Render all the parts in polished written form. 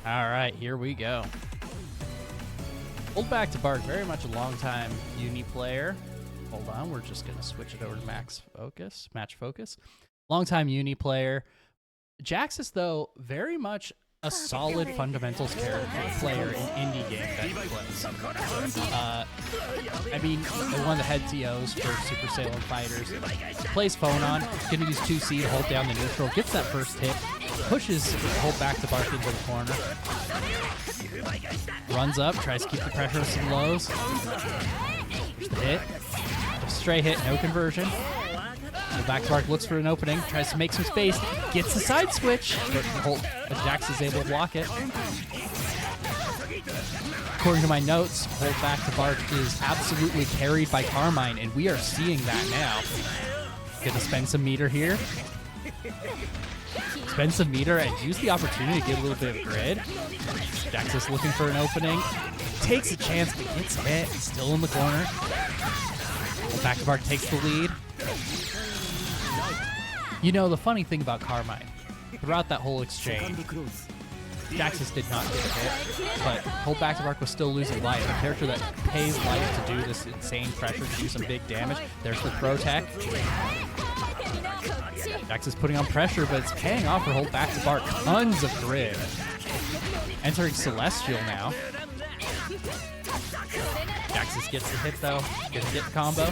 All right, here we go. HoldBackToBark, very much a long-time uni player. Hold on, we're just going to switch it over to match focus. Long-time uni player. Jaxas, though, very much a solid fundamentals player in indie game that he plays. I mean, one of the head TOs for Super Salem Fighters. Plays Phonon, gonna use 2C to hold down the neutral, gets that first hit, pushes HoldBackToBark into the corner. Runs up, tries to keep the pressure with some lows. Here's the hit. A stray hit, no conversion. HoldBackToBark looks for an opening, tries to make some space, gets the side switch, but Jax is able to block it. According to my notes, HoldBackToBark is absolutely carried by Carmine, and we are seeing that now. Gonna spend some meter here. Spend some meter and use the opportunity to get a little bit of grid. Jaxas looking for an opening. Takes a chance, but gets hit. Still in the corner. HoldBackToBark takes the lead. You know, the funny thing about Carmine, throughout that whole exchange, Jaxas did not get a hit, but HoldBackToBark was still losing life. A character that pays life to do this insane pressure, to do some big damage. There's the throw tech. Jaxas putting on pressure, but it's paying off for HoldBackToBark. Tons of grid. Entering Celestial now. Jaxas gets the hit though. Gonna get the combo.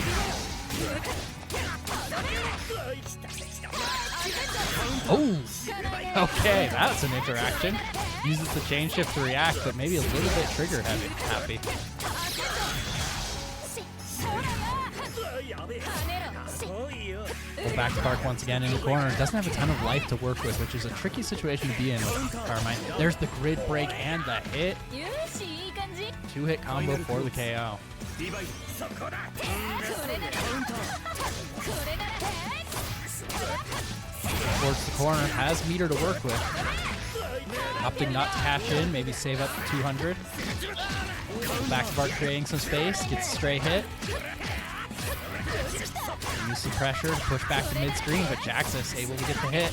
Oh! Okay, that's an interaction. Uses the chain shift to react, but maybe a little bit trigger happy. HoldBackToBark once again in the corner. Doesn't have a ton of life to work with, which is a tricky situation to be in with Carmine. There's the grid break and the hit. 2-hit combo for the KO. Towards the corner, has meter to work with. Opting not to cash in, maybe save up to 200. HoldBackToBark creating some space, gets a stray hit. Use some pressure to push back to mid-screen, but Jaxas able to get the hit.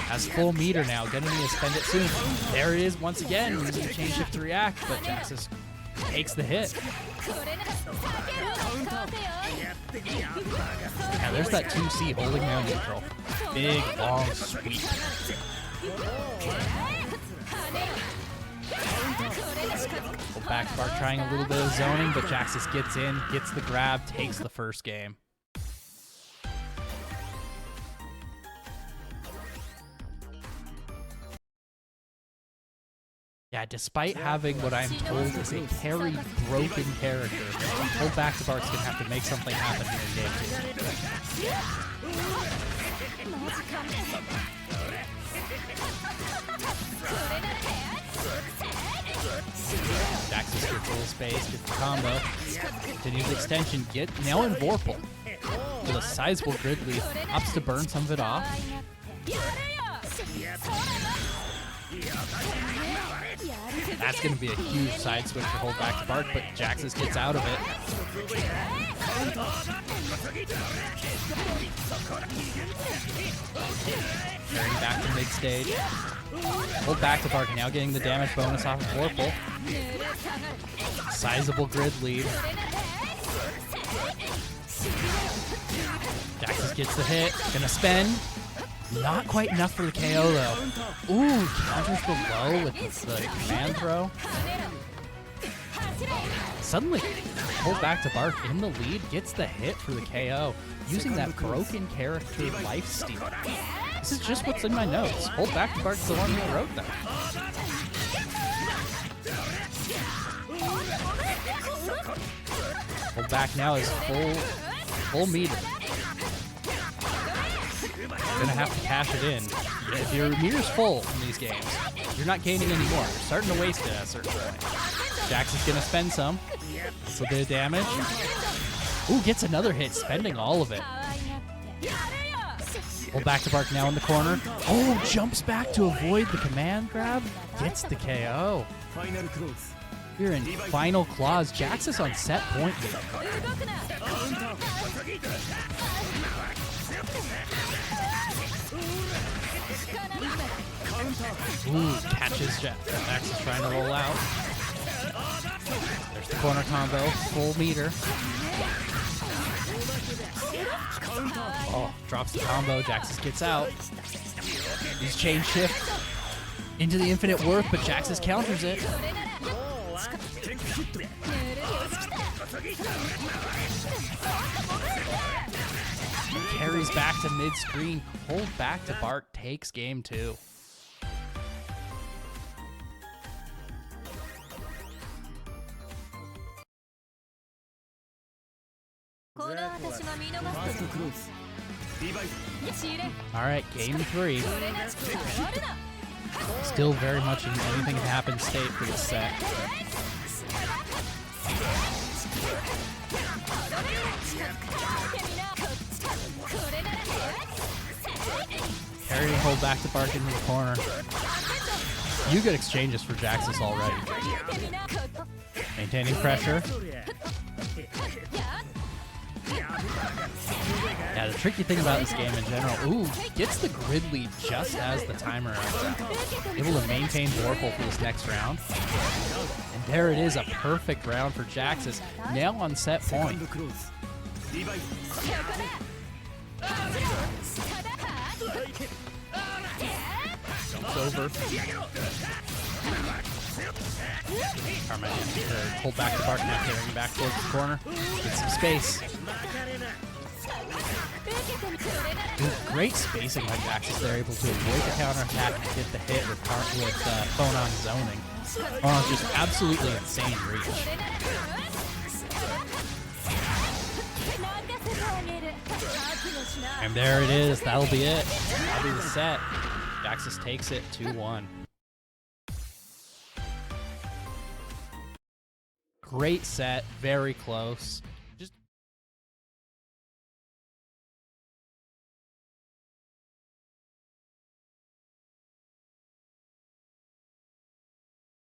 Has full meter now, gonna need to spend it soon. There it is once again, using the chain shift to react, but Jaxas takes the hit. Yeah, there's that 2C holding down neutral. Big, long sweep. HoldBackToBark trying a little bit of zoning, but Jaxas gets in, gets the grab, takes the first game. Yeah, despite having what I'm told is a carry broken character, HoldBackToBark's gonna have to make something happen here in game 2. Jaxas gets a little space, gets the combo, continues the extension, now in Vorpal with a sizable grid lead, opts to burn some of it off. That's going to be a huge side switch for HoldBackToBark, but Jaxas gets out of it. Carrying back to mid-stage. HoldBackToBark now getting the damage bonus off of Vorpal. Sizable grid lead. Jaxas gets the hit. Gonna spend. Not quite enough for the KO though. Ooh, counters below with the command throw. Suddenly, HoldBackToBark in the lead, gets the hit for the KO, using that broken character lifesteal. This is just what's in my notes. HoldBackToBark's the one who wrote that. HoldBack now is full meter. Gonna have to cash it in. If your meter's full in these games, you're not gaining any more. You're starting to waste it at a certain point. Jax is gonna spend some. Gets a bit of damage. Ooh, gets another hit, spending all of it. HoldBackToBark now in the corner. Oh, jumps back to avoid the command grab. Gets the KO. You're in final clause. Jaxas on set point here. Ooh, catches Jaxas trying to roll out. There's the corner combo, full meter. Oh, drops the combo. Jaxas gets out. He's chain shift into the infinite worth, but Jaxas counters it. Carries back to mid-screen. HoldBackToBark takes game 2. All right, game 3. Still very much in anything can happen state for this set. Carrying HoldBackToBark into the corner. You get exchanges for Jaxas already. Maintaining pressure. Yeah, the tricky thing about this game in general, ooh, gets the grid lead just as the timer runs out. Able to maintain Vorpal for this next round. And there it is, a perfect round for Jaxas. Now on set point. Jumps over. Carmine HoldBackToBark now carrying back towards the corner. Get some space. Great spacing by Jaxas. They're able to avoid the counter attack and get the hit with Phonon zoning. Phonon's just absolutely insane reach. And there it is. That'll be it. That'll be the set. Jaxas takes it 2-1. Great set. Very close.